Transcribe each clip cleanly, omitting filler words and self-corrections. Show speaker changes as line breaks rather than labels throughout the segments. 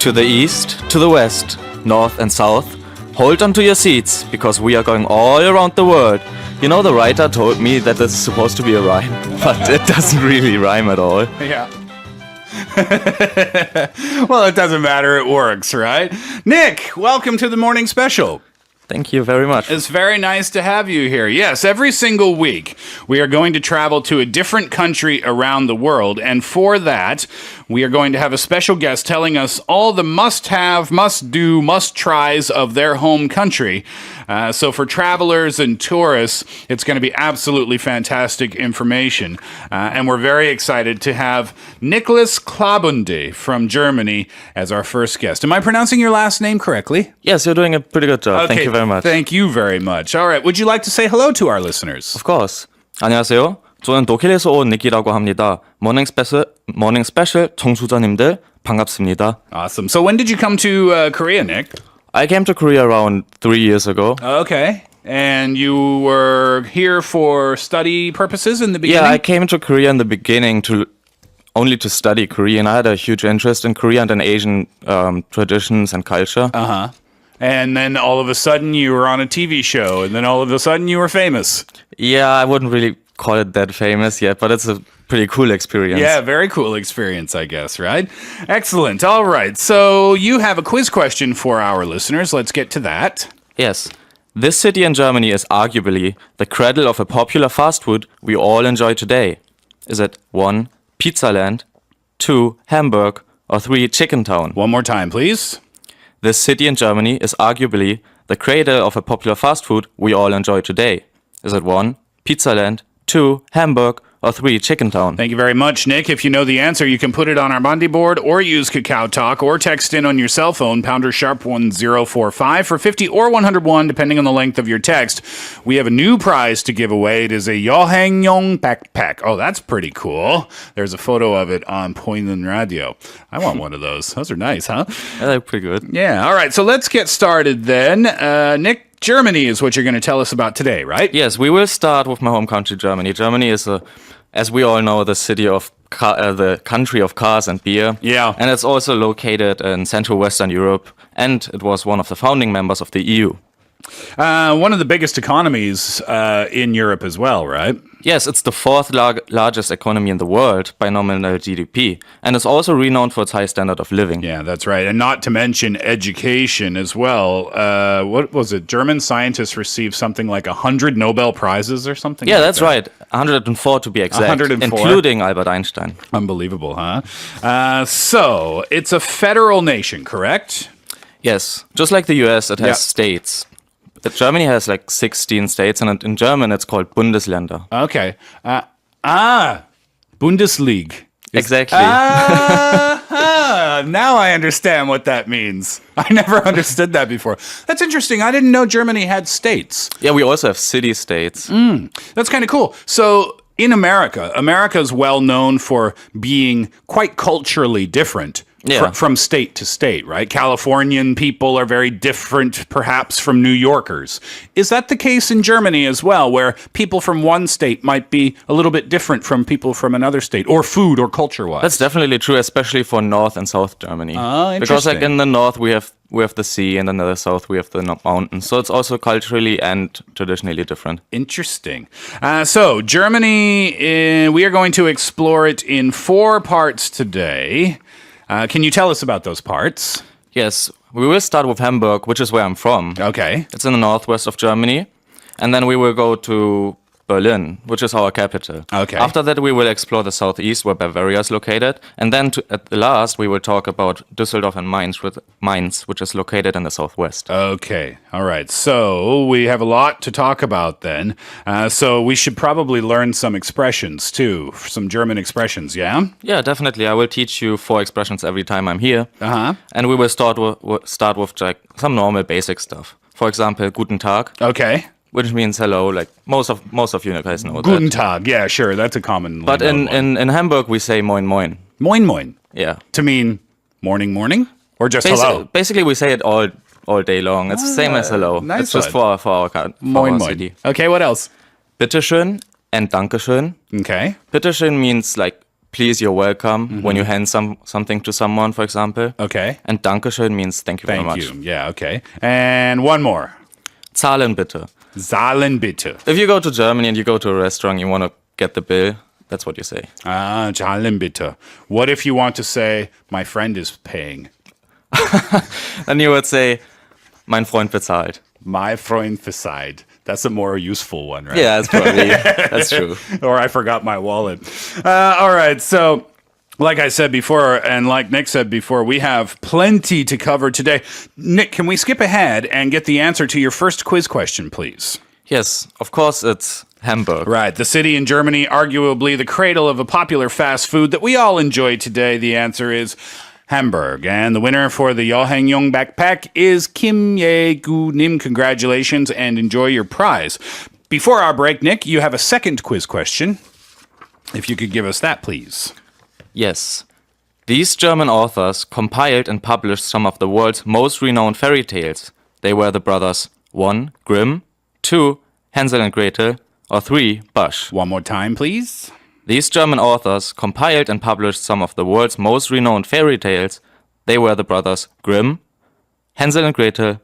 To the east, to the west, north and south, hold on to your seats because we are going all around the world. You know, the writer told me that this is supposed to be a rhyme, but it doesn't really rhyme at all.
Yeah. Well, it doesn't matter. It works, right? Nick, welcome to the morning special.
Thank you very much.
It's very nice to have you here. Yes, every single week we are going to travel to a different country around the world. And for that, we are going to have a special guest telling us all the must-have, must-do, must-tries of their home country. So for travelers and tourists, it's going to be absolutely fantastic information. And we're very excited to have Nicholas Klabunde from Germany as our first guest. Am I pronouncing your last name correctly?
Yes, you're doing a pretty good job.
Okay,
Thank you very much.
Thank you very much. All right, would you like to say hello to our listeners?
Of course. 안녕하세요. 저는 독일에서 온 니키라고 합니다. 모닝 스페셜 청취자님들 반갑습니다.
Awesome. So when did you come to Korea, Nick?
I came to Korea around 3 years ago.
Okay. And you were here for study purposes in the beginning?
Yeah, I came to Korea in the beginning only to study Korean. I had a huge interest in Korea and in Asian traditions and culture.
Uh-huh. And then all of a sudden you were on a TV show, and then all of a sudden you were famous.
Yeah, I wouldn't really call it that famous yet, but it's a pretty cool experience.
Yeah, very cool experience, I guess, right? Excellent. All right. So you have a quiz question for our listeners. Let's get to that.
Yes. This city in Germany is arguably the cradle of a popular fast food we all enjoy today. Is it 1, Pizzaland, 2, Hamburg, or 3, Chicken Town?
One more time, please.
This city in Germany is arguably the cradle of a popular fast food we all enjoy today. Is it 1, Pizzaland, 2, Hamburg, or 3, Chicken Town?
Thank you very much, Nick. If you know the answer, you can put it on our Monday board or use Kakao Talk or text in on your cell phone, pounder sharp 1045 for 50 or 101, depending on the length of your text. We have a new prize to give away. It is a Yohangyong backpack. Oh, that's pretty cool. There's a photo of it on Pointen Radio. I want one of those. Those are nice, huh?
Yeah, they're pretty good.
Yeah. All right. So let's get started then. Nick, Germany is what you're going to tell us about today, right?
Yes, we will start with my home country, Germany. Germany is, as we all know, the country of cars and beer.
Yeah.
And it's also located in Central Western Europe, and it was one of the founding members of the EU.
One of the biggest economies in Europe as well, right?
Yes, it's the fourth largest economy in the world by nominal GDP, and it's also renowned for its high standard of living.
Yeah, that's right. And not to mention education as well. What was it? German scientists received something like 100 Nobel Prizes or something?
Yeah,
like
that's
that.
right. 104 to be exact.
104.
Including Albert Einstein.
Unbelievable, huh? So, it's a federal nation, correct?
Yes, just like the US, it has states. Germany has like 16 states, and in German it's called Bundesländer.
Okay. Bundesliga.
Exactly.
Now I understand what that means. I never understood that before. That's interesting. I didn't know Germany had states.
Yeah, we also have city-states.
That's kind of cool. So in America is well known for being quite culturally different.
Yeah.
From state to state, right? Californian people are very different, perhaps, from New Yorkers. Is that the case in Germany as well, where people from one state might be a little bit different from people from another state, or food or culture-wise?
That's definitely true, especially for North and South Germany.
Ah,
because
interesting.
like in the North we have the sea, and in the South we have the mountains. So it's also culturally and traditionally different.
Interesting. So Germany, we are going to explore it in 4 parts today. Can you tell us about those parts?
Yes, we will start with Hamburg, which is where I'm from.
Okay.
It's in the northwest of Germany. And then we will go to Berlin, which is our capital.
Okay.
After that, we will explore the southeast, where Bavaria is located. And then at the last, we will talk about Düsseldorf and Mainz, which is located in the southwest.
Okay. All right. So we have a lot to talk about then. So we should probably learn some expressions too, some German expressions, yeah?
Yeah, definitely. I will teach you 4 expressions every time I'm here.
Uh-huh.
And we will start with like some normal basic stuff. For example, Guten Tag,
Okay.
which means hello. Like most of you guys know
Guten
that.
Tag. Yeah, sure. That's a common
But
known one.
in Hamburg, we say Moin Moin.
Moin moin.
Yeah.
To mean morning? Or just hello?
Basically, we say it all day long. It's the same as hello.
nice
It's just
one.
for our
Moin moin.
city.
Okay, what else?
Bitteschön and Dankeschön.
Okay.
Bitteschön means like please, you're welcome when you hand something to someone, for example.
Okay.
And Dankeschön means thank you very
Thank
much.
you. Yeah, okay. And one more.
Zahlen bitte.
Zahlen bitte.
If you go to Germany and you go to a restaurant, you want to get the bill, that's what you say.
Ah, Zahlen bitte. What if you want to say, my friend is paying?
Then you would say, mein Freund bezahlt.
My Freund verzeiht. That's a more useful one, right?
Yeah, that's true.
Or I forgot my wallet. All right, so like I said before, and like Nick said before, we have plenty to cover today. Nick, can we skip ahead and get the answer to your first quiz question, please?
Yes, of course it's Hamburg.
Right, the city in Germany, arguably the cradle of a popular fast food that we all enjoy today. The answer is Hamburg. And the winner for the Yohang Young backpack is Kim Ye-gu Nim. Congratulations and enjoy your prize. Before our break, Nick, you have a second quiz question. If you could give us that, please.
Yes. These German authors compiled and published some of the world's most renowned fairy tales. They were the brothers 1. Grimm, 2. Hansel and Gretel, or 3. Bush.
One more time, please.
These German authors compiled and published some of the world's most renowned fairy tales. They were the brothers Grimm, Hansel and Gretel,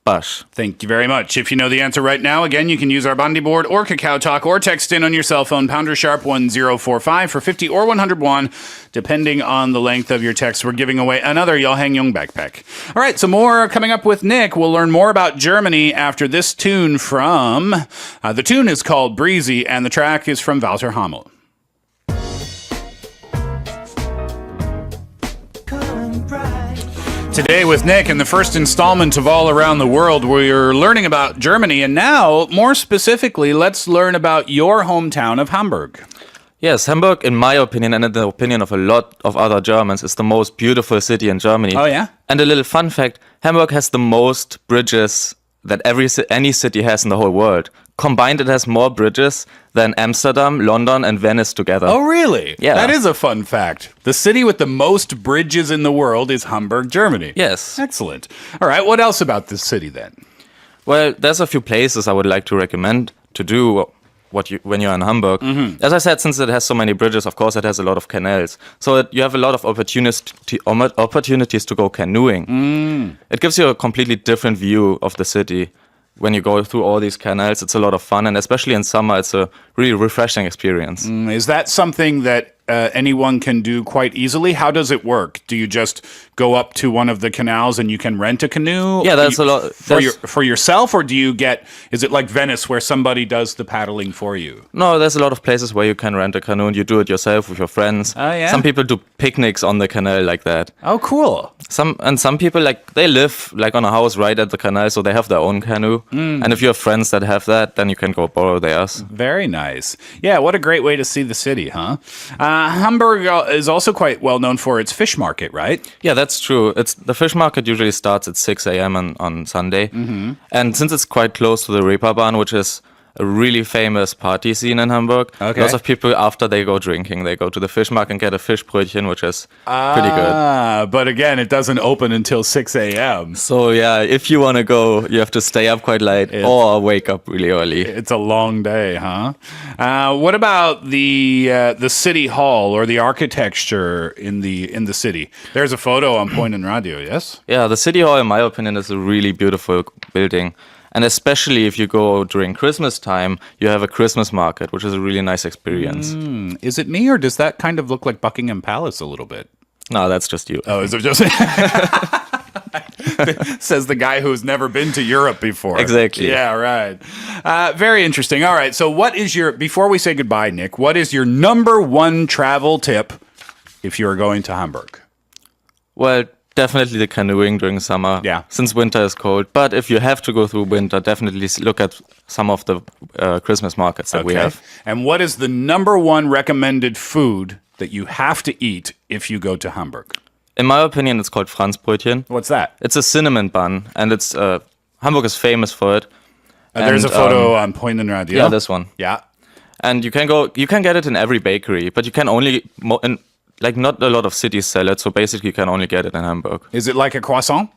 Bush.
Thank you very much. If you know the answer right now, again, you can use our Bondi board or Kakao Talk or text in on your cell phone, #1045 for 50 or 101, depending on the length of your text. We're giving away another Yohang Young backpack. All right, so more coming up with Nick. We'll learn more about Germany after this tune from, the tune is called Breezy, and the track is from Walter Hamel. Today with Nick in the first installment of All Around the World, we're learning about Germany, and now, more specifically, let's learn about your hometown of Hamburg.
Yes, Hamburg, in my opinion, and in the opinion of a lot of other Germans, is the most beautiful city in Germany.
Oh, yeah?
And a little fun fact, Hamburg has the most bridges that any city has in the whole world. Combined, it has more bridges than Amsterdam, London, and Venice together.
Oh, really?
Yeah.
That is a fun fact. The city with the most bridges in the world is Hamburg, Germany.
Yes.
Excellent. All right, what else about this city then?
Well, there's a few places I would like to recommend to do when you're in Hamburg.
Mm-hmm.
As I said, since it has so many bridges, of course, it has a lot of canals. So you have a lot of opportunities to go canoeing. It gives you a completely different view of the city. When you go through all these canals, it's a lot of fun, and especially in summer, it's a really refreshing experience.
Is that something that anyone can do quite easily? How does it work? Do you just go up to one of the canals and you can rent a canoe?
Yeah, that's a lot.
For yourself, or is it like Venice where somebody does the paddling for you?
No, there's a lot of places where you can rent a canoe and you do it yourself with your friends.
Oh, yeah?
Some people do picnics on the canal like that.
Oh, cool.
Some people, they live on a house right at the canal, so they have their own canoe. And if you have friends that have that, then you can go borrow theirs.
Very nice. Yeah, what a great way to see the city, huh? Hamburg is also quite well known for its fish market, right?
Yeah, that's true. The fish market usually starts at 6 a.m. on Sunday. And since it's quite close to the Reeperbahn, which is a really famous party scene in Hamburg, lots of people, after they go drinking, they go to the fish market and get a Fischbrötchen, which is pretty good.
But again, it doesn't open until 6 a.m.
So yeah, if you want to go, you have to stay up quite late or wake up really early.
It's a long day, huh? What about the city hall or the architecture in the city? There's a photo on Point and Radio, yes?
Yeah, the city hall, in my opinion, is a really beautiful building. And especially if you go during Christmas time, you have a Christmas market, which is a really nice experience.
Is it me, or does that kind of look like Buckingham Palace a little bit?
No, that's just you.
Oh, is it just... Says the guy who's never been to Europe before.
Exactly.
Yeah, right. Very interesting. All right, so before we say goodbye, Nick, what is your number one travel tip if you're going to Hamburg?
Well, definitely the canoeing during summer.
Yeah.
Since winter is cold. But if you have to go through winter, definitely look at some of the Christmas markets that we have.
And what is the number one recommended food that you have to eat if you go to Hamburg?
In my opinion, it's called Franzbrötchen.
What's that?
It's a cinnamon bun, and it's Hamburg is famous for it.
There's a photo on Point and Radio.
Yeah, this one.
Yeah.
And you can get it in every bakery, but you can only not a lot of cities sell it, so basically you can only get it in Hamburg.
Is it like a croissant?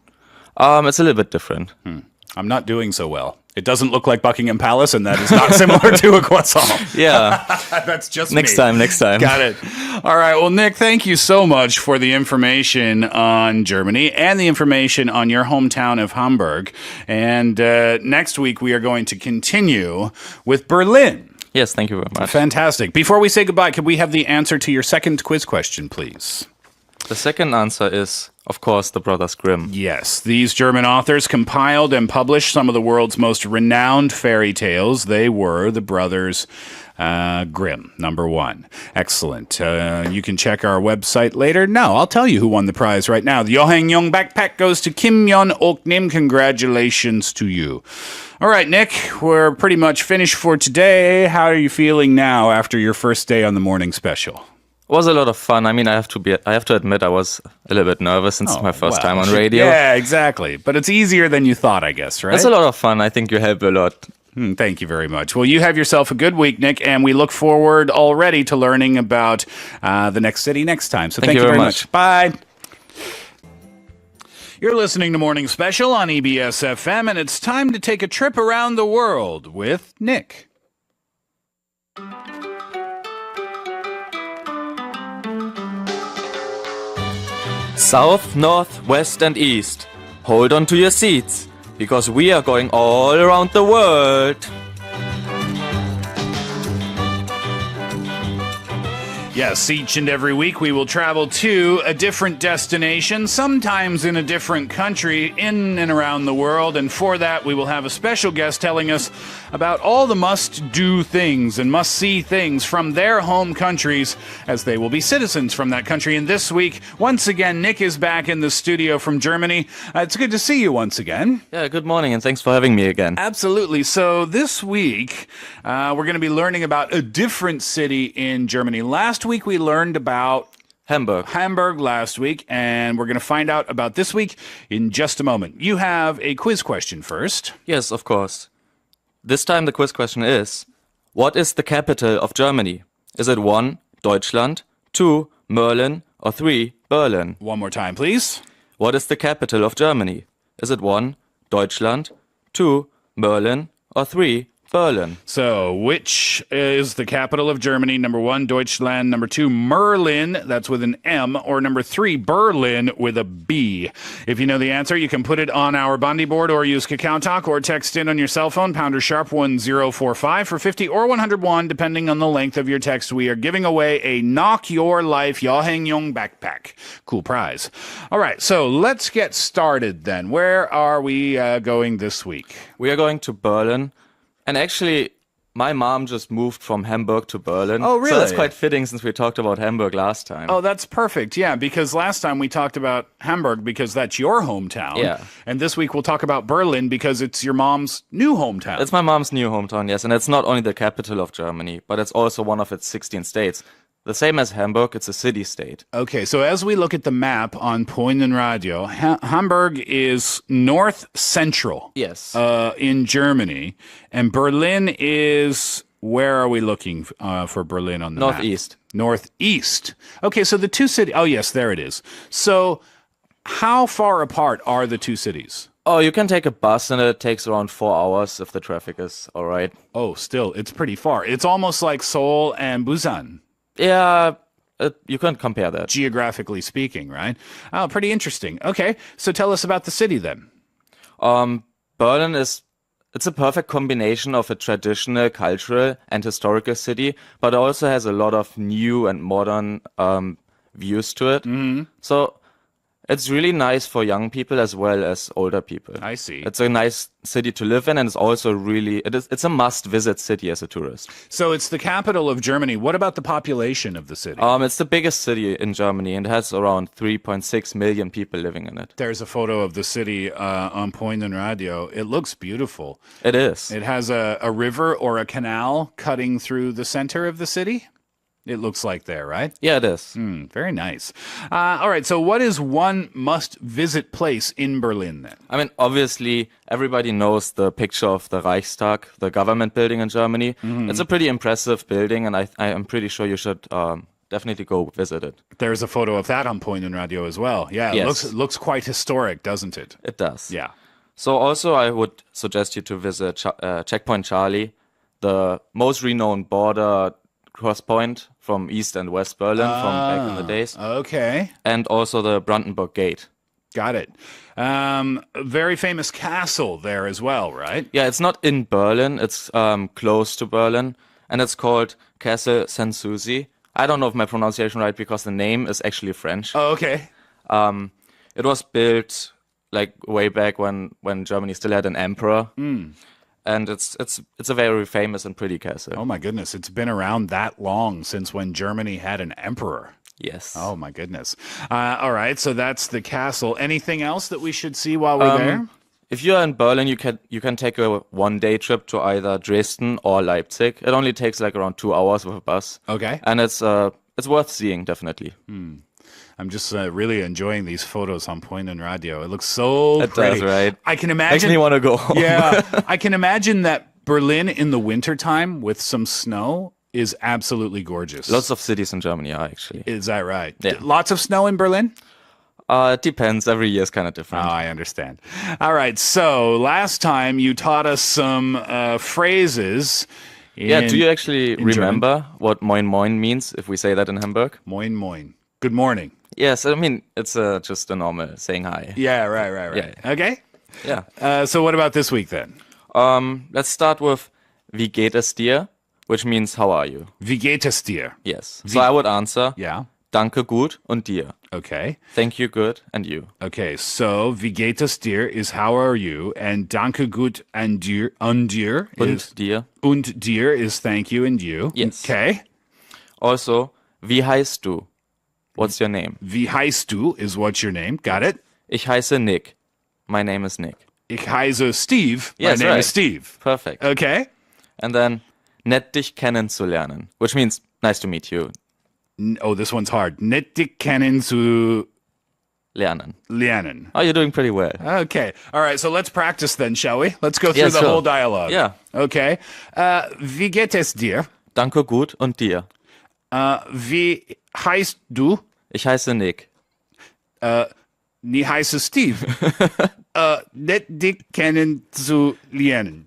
It's a little bit different.
I'm not doing so well. It doesn't look like Buckingham Palace, and that is not similar to a croissant.
Yeah.
That's just
Next
me.
time.
Got it. All right. Well, Nick, thank you so much for the information on Germany and the information on your hometown of Hamburg. And next week, we are going to continue with Berlin.
Yes, thank you very much.
Fantastic. Before we say goodbye, could we have the answer to your second quiz question, please?
The second answer is, of course, the Brothers Grimm.
Yes, these German authors compiled and published some of the world's most renowned fairy tales. They were the Brothers Grimm, number one. Excellent. You can check our website later. No, I'll tell you who won the prize right now. The Yohang Young backpack goes to Kim Yon Ok Nim. Congratulations to you. All right, Nick, we're pretty much finished for today. How are you feeling now after your first day on the morning special?
It was a lot of fun. I mean, I have to admit, I was a little bit nervous since it's my first time on radio.
Yeah, exactly. But it's easier than you thought, I guess, right?
It's a lot of fun. I think you help a lot.
Thank you very much. Well, you have yourself a good week, Nick, and we look forward already to learning about the next city next time. So thank you very much. Bye. You're listening to Morning Special on EBS FM, and it's time to take a trip around the world with Nick.
South, north, west, and east. Hold on to your seats, because we are going all around the world.
Yes, each and every week we will travel to a different destination, sometimes in a different country, in and around the world. And for that, we will have a special guest telling us about all the must-do things and must-see things from their home countries, as they will be citizens from that country. And this week, once again, Nick is back in the studio from Germany. It's good to see you once again.
Yeah, good morning, and thanks for having me again.
Absolutely. So this week, we're going to be learning about a different city in Germany. Last week, we learned about Hamburg last week, and we're going to find out about this week in just a moment. You have a quiz question first.
Yes, of course. This time the quiz question is, what is the capital of Germany? Is it 1, Deutschland, 2, Merlin, or 3, Berlin?
One more time, please.
What is the capital of Germany? Is it 1, Deutschland, 2, Merlin, or 3, Berlin?
So, which is the capital of Germany? Number 1, Deutschland. Number 2, Merlin. That's with an M. Or number 3, Berlin with a B. If you know the answer, you can put it on our Bondi board or use Kakao Talk or text in on your cell phone, pounder sharp 1045 for 50 or 101, depending on the length of your text. We are giving away a Knock Your Life Yohang Young backpack. Cool prize. All right, so let's get started then. Where are we going this week?
We are going to Berlin. And actually, my mom just moved from Hamburg to Berlin.
Oh, really?
So that's quite fitting since we talked about Hamburg last time.
Oh, that's perfect. Yeah, because last time we talked about Hamburg because that's your hometown.
Yeah.
And this week we'll talk about Berlin because it's your mom's new hometown.
It's my mom's new hometown, yes. And it's not only the capital of Germany, but it's also one of its 16 states. The same as Hamburg, it's a city-state.
Okay, so as we look at the map on Poinen Radio, Hamburg is north-central.
Yes.
In Germany. And Berlin is... Where are we looking for Berlin on the
Northeast.
map? Northeast. Okay, so the two cities... Oh, yes, there it is. So how far apart are the two cities?
Oh, you can take a bus and it takes around 4 hours if the traffic is all right.
Oh, still, it's pretty far. It's almost like Seoul and Busan.
Yeah, you can't compare that.
Geographically speaking, right? Oh, pretty interesting. Okay, so tell us about the city then.
Berlin it's a perfect combination of a traditional, cultural, and historical city, but also has a lot of new and modern views to it. Mm-hmm. So it's really nice for young people as well as older people.
I see.
It's a nice city to live in, and it's also it's a must-visit city as a tourist.
So it's the capital of Germany. What about the population of the city?
It's the biggest city in Germany, and it has around 3.6 million people living in it.
There's a photo of the city on Poinen Radio. It looks beautiful.
It is.
It has a river or a canal cutting through the center of the city. It looks like there, right?
Yeah, it is.
Very nice. All right, so what is one must-visit place in Berlin then?
I mean, obviously, everybody knows the picture of the Reichstag, the government building in Germany. Mm-hmm. It's a pretty impressive building, and I am pretty sure you should definitely go visit it.
There's a photo of that on Poinen Radio as well. Yeah,
yes.
It looks quite historic, doesn't it?
It does.
Yeah.
So also I would suggest you to visit Checkpoint Charlie, the most renowned border cross point from East and West Berlin from back in the days,
Okay.
and also the Brandenburg Gate.
Got it. A very famous castle there as well, right?
Yeah, it's not in Berlin, it's close to Berlin, and it's called Castle Sanssouci. I don't know if my pronunciation right because the name is actually French.
Oh, okay.
It was built like way back when Germany still had an emperor. And it's a very famous and pretty castle.
Oh my goodness, it's been around that long since when Germany had an emperor.
Yes.
Oh my goodness. All right, so that's the castle. Anything else that we should see while we're there?
If you're in Berlin, you can take a 1-day trip to either Dresden or Leipzig. It only takes like around 2 hours with a bus.
Okay.
And it's worth seeing, definitely.
I'm just really enjoying these photos on Point and Radio. It looks so
It
pretty.
does, right?
I can
Makes
imagine.
me want to go home.
Yeah, I can imagine that Berlin in the wintertime with some snow is absolutely gorgeous.
Lots of cities in Germany are actually.
Is that right?
Yeah.
Lots of snow in Berlin?
It depends. Every year is kind of different.
Oh, I understand. All right. So last time you taught us some phrases.
Yeah, do
in-
you actually
German?
remember what Moin Moin means if we say that in Hamburg?
Moin moin. Good morning.
Yes, I mean, it's just a normal saying hi.
Yeah, right.
Yeah.
Okay.
Yeah.
So what about this week then?
Let's start with Wie geht es dir? Which means how are you?
Wie geht es dir?
Yes. So I would answer
Yeah.
Danke gut und dir.
Okay.
Thank you good and you.
Okay. So wie geht es dir is how are you, and danke gut and dir
Und
is
dir.
und dir is thank you and you.
Yes.
Okay.
Also, wie heißt du? What's your name?
Wie heißt du is what's your name. Got it?
Ich heiße Nick. My name is Nick.
Ich heiße Steve. My
Yes,
name
right.
is Steve.
Perfect.
Okay.
And then, nett dich kennenzulernen. Which means, nice to meet you.
Oh, this one's hard. Nett dich kennen zu
Lernen.
lernen.
Oh, you're doing pretty well.
Okay. All right. So let's practice then, shall we? Let's go through
Yeah,
the
sure.
whole dialogue.
Yeah.
Okay. Wie geht es dir?
Danke gut und dir.
Wie heißt du?
Ich heiße Nick.
Wie heiße Steve? Nett dich kennen zu lernen.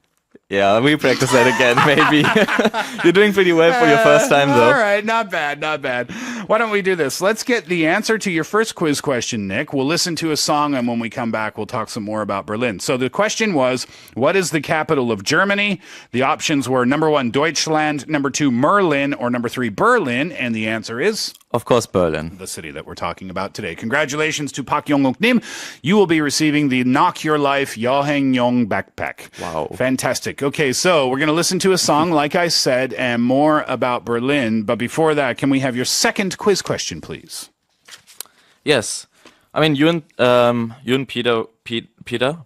Yeah, we practice that again, maybe. You're doing pretty well for your first time,
All
though.
right, not bad, not bad. Why don't we do this? Let's get the answer to your first quiz question, Nick. We'll listen to a song, and when we come back, we'll talk some more about Berlin. So the question was, what is the capital of Germany? The options were number 1, Deutschland, number 2, Merlin, or number 3, Berlin, and the answer is
Of course, Berlin.
the city that we're talking about today. Congratulations to Pak Yong Nim. You will be receiving the Knock Your Life Yoheng Yong backpack.
Wow.
Fantastic. Okay, so we're going to listen to a song, like I said, and more about Berlin. But before that, can we have your second quiz question, please?
Yes. I mean, you and Peter,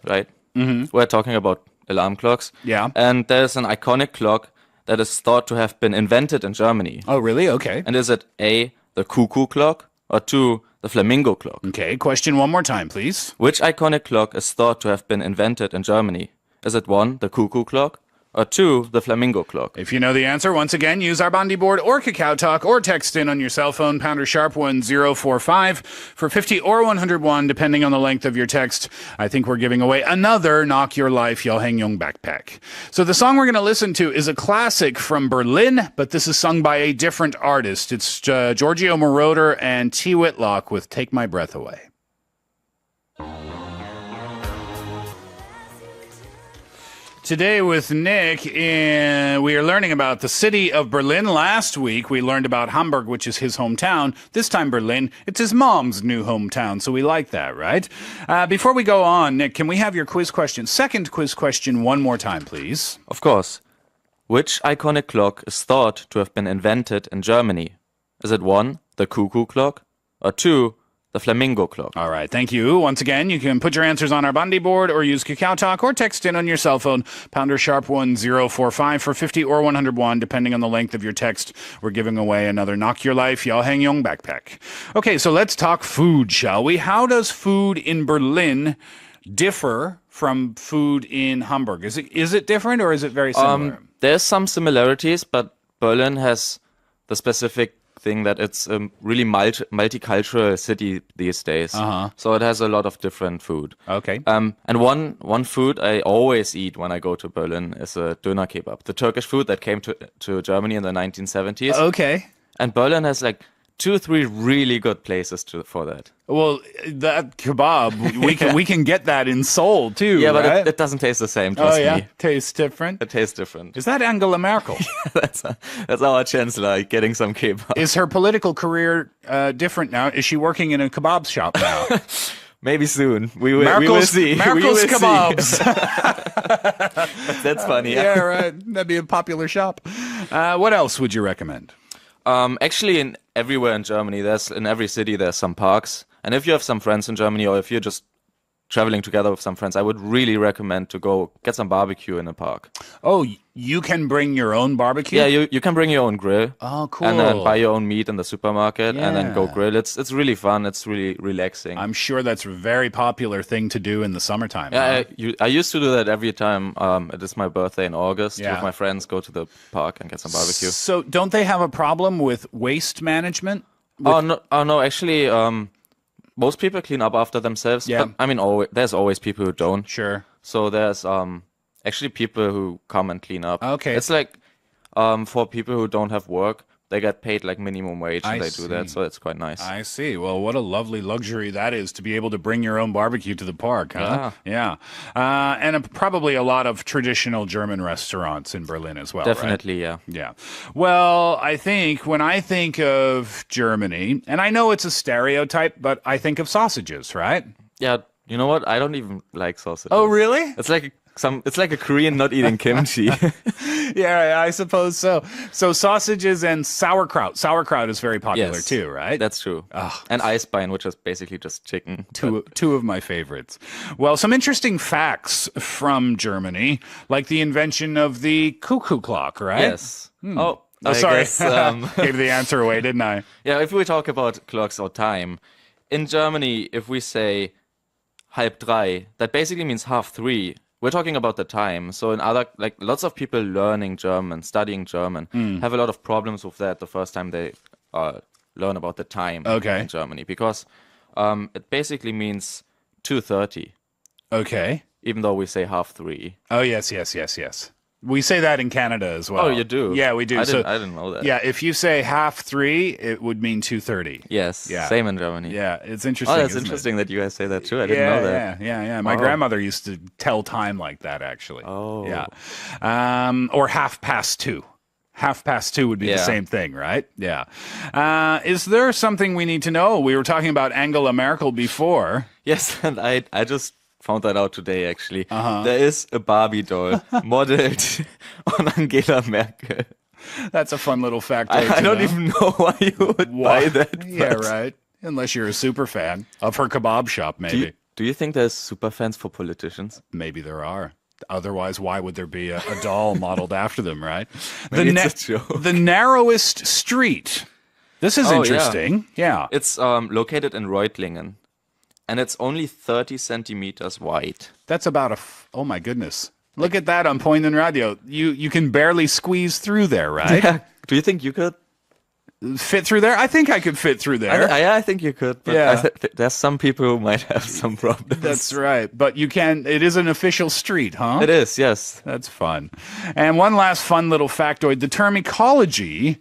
right? Mm-hmm. We're talking about alarm clocks.
Yeah.
And there's an iconic clock that is thought to have been invented in Germany.
Oh, really? Okay.
And is it A, the cuckoo clock, or 2, the flamingo clock?
Okay, question one more time, please.
Which iconic clock is thought to have been invented in Germany? Is it 1, the cuckoo clock, or 2, the flamingo clock?
If you know the answer, once again, use our Bondi board or Kakao Talk or text in on your cell phone, pounder sharp 1045 for 50 or 101, depending on the length of your text. I think we're giving away another Knock Your Life Yoheng Yong backpack. So the song we're going to listen to is a classic from Berlin, but this is sung by a different artist. It's Giorgio Moroder and T. Whitlock with Take My Breath Away. Today with Nick, we are learning about the city of Berlin. Last week, we learned about Hamburg, which is his hometown. This time, Berlin, it's his mom's new hometown, so we like that, right? Before we go on, Nick, can we have your quiz question? Second quiz question one more time, please.
Of course. Which iconic clock is thought to have been invented in Germany? Is it 1, the cuckoo clock, or 2, the flamingo clock?
All right, thank you. Once again, you can put your answers on our Bondi board or use Kakao Talk or text in on your cell phone, pounder sharp 1045 for 50 or 101, depending on the length of your text. We're giving away another Knock Your Life Yoheng Yong backpack. Okay, so let's talk food, shall we? How does food in Berlin differ from food in Hamburg? Is it different or is it very similar?
There's some similarities, but Berlin has the specific thing that it's a really multicultural city these days. So it has a lot of different food.
Okay.
And one food I always eat when I go to Berlin is a Döner kebab, the Turkish food that came to Germany in the 1970s.
Okay.
And Berlin has like 2-3 really good places for that.
Well, that kebab, we can get that in Seoul too.
Yeah,
right?
but it doesn't taste the same.
Oh
Trust
yeah,
me.
tastes different.
It tastes different.
Is that Angela Merkel?
that's our chancellor getting some kebab.
Is her political career different now? Is she working in a kebab shop now?
Maybe soon. We will see.
Merkel's
We will
kebabs.
See. That's funny.
Yeah, right. That'd be a popular shop. What else would you recommend?
Actually, everywhere in Germany, in every city there's some parks. And if you have some friends in Germany, or if you're just traveling together with some friends, I would really recommend to go get some barbecue in a park.
Oh, you can bring your own barbecue?
Yeah, you can bring your own grill.
Oh, cool.
And then buy your own meat in the supermarket and then go
Yeah.
grill. It's really fun. It's really relaxing.
I'm sure that's a very popular thing to do in the summertime.
Yeah,
huh?
I used to do that every time. It is my birthday in August.
Yeah.
With my friends, go to the park and get some barbecue.
So don't they have a problem with waste management?
Oh no! Actually, most people clean up after themselves.
Yeah.
But, I mean, there's always people who don't.
Sure.
So there's actually people who come and clean up.
Okay.
It's like for people who don't have work, they get paid like minimum wage
I
and they do that.
see.
So it's quite nice.
I see. Well, what a lovely luxury that is to be able to bring your own barbecue to the park, huh? Yeah. And probably a lot of traditional German restaurants in Berlin as well, right?
Definitely, yeah.
Yeah. Well, I think when I think of Germany, and I know it's a stereotype, but I think of sausages, right?
Yeah. You know what? I don't even like sausages.
Oh, really?
It's like it's like a Korean not eating kimchi.
Yeah, I suppose so. So sausages and sauerkraut. Sauerkraut is very popular
Yes.
too, right?
That's true. And Eisbein, which is basically just chicken.
Two of my favorites. Well, some interesting facts from Germany, like the invention of the cuckoo clock, right?
Yes. Oh, I
sorry.
guess,
Gave the answer away, didn't I?
yeah, if we talk about clocks or time, in Germany, if we say 2:30, that basically means 2:30. We're talking about the time. So in other, like lots of people learning German, studying German, have a lot of problems with that the first time they learn about the time
Okay.
in Germany. Because it basically means 2:30,
Okay.
even though we say 2:30.
Oh, yes. We say that in Canada as well.
Oh, you do?
Yeah, we do.
I didn't know that.
Yeah, if you say 2:30, it would mean 2:30.
Yes,
Yeah.
same in Germany.
Yeah, it's interesting.
Oh, that's
isn't it?
interesting that you guys say that too. I didn't know that.
Yeah. My
Oh.
grandmother used to tell time like that, actually.
Oh.
Yeah. Or 2:30. 2:30 would be the
Yeah.
same thing, right? Yeah. Is there something we need to know? We were talking about Angela Merkel before.
Yes, and I just found that out today, actually.
Uh-huh.
There is a Barbie doll modeled on Angela Merkel.
That's a fun little fact.
I don't even know why you would buy that.
Yeah,
but
right. Unless you're a super fan of her kebab shop, maybe.
Do you think there's super fans for politicians?
Maybe there are. Otherwise, why would there be a doll modeled after them, right?
Maybe it's a joke.
The narrowest street. This is
Oh, yeah.
interesting. Yeah.
It's located in Reutlingen, and it's only 30 centimeters wide.
That's about oh my goodness. Look at that on Point and Radio. You can barely squeeze through there, right?
Yeah. Do you think you could?
Fit through there? I think I could fit through there.
I think you could, but
Yeah.
there's some people who might have some problems.
That's right. But you can, it is an official street, huh?
It is, yes.
That's fun. And one last fun little factoid. The term ecology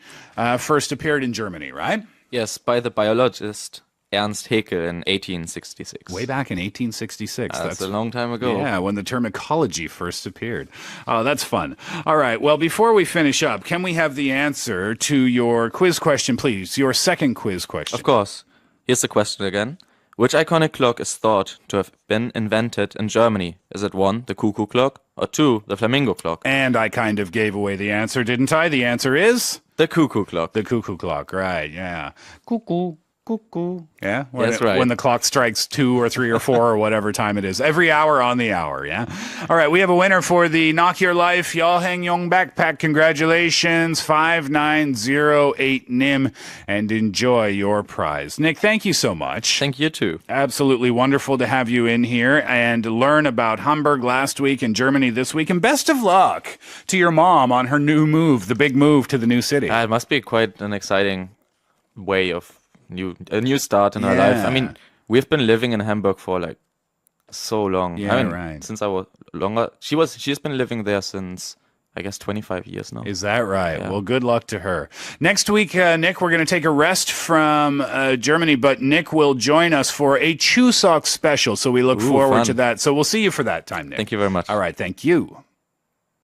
first appeared in Germany, right?
Yes, by the biologist Ernst Haeckel in 1866.
Way back in 1866.
That's a long time ago.
Yeah, when the term ecology first appeared. Oh, that's fun. All right. Well, before we finish up, can we have the answer to your quiz question, please? Your second quiz question.
Of course. Here's the question again. Which iconic clock is thought to have been invented in Germany? Is it 1, the cuckoo clock, or 2, the flamingo clock?
And I kind of gave away the answer, didn't I? The answer is
The cuckoo clock.
the cuckoo clock, right? Yeah. Cuckoo. Cuckoo. Yeah?
That's right.
When the clock strikes 2 or 3 or 4 or whatever time it is. Every hour on the hour, yeah? All right, we have a winner for the Knock Your Life Yalhang Yong backpack. Congratulations, 5908 NIM, and enjoy your prize. Nick, thank you so much.
Thank you too.
Absolutely wonderful to have you in here and learn about Hamburg last week and Germany this week. And best of luck to your mom on her new move, the big move to the new city.
It must be quite an exciting way of a new start in her life. I
Yeah.
mean, we've been living in Hamburg for like so long.
Yeah,
I mean,
right.
since I was longer. She's been living there since I guess 25 years now.
Is that right? Well, good luck to her. Next week, Nick, we're going to take a rest from Germany, but Nick will join us for a Chuseok special. So we look forward
fun.
to that. So we'll see you for that time, Nick.
Thank you very much.
All right. Thank you.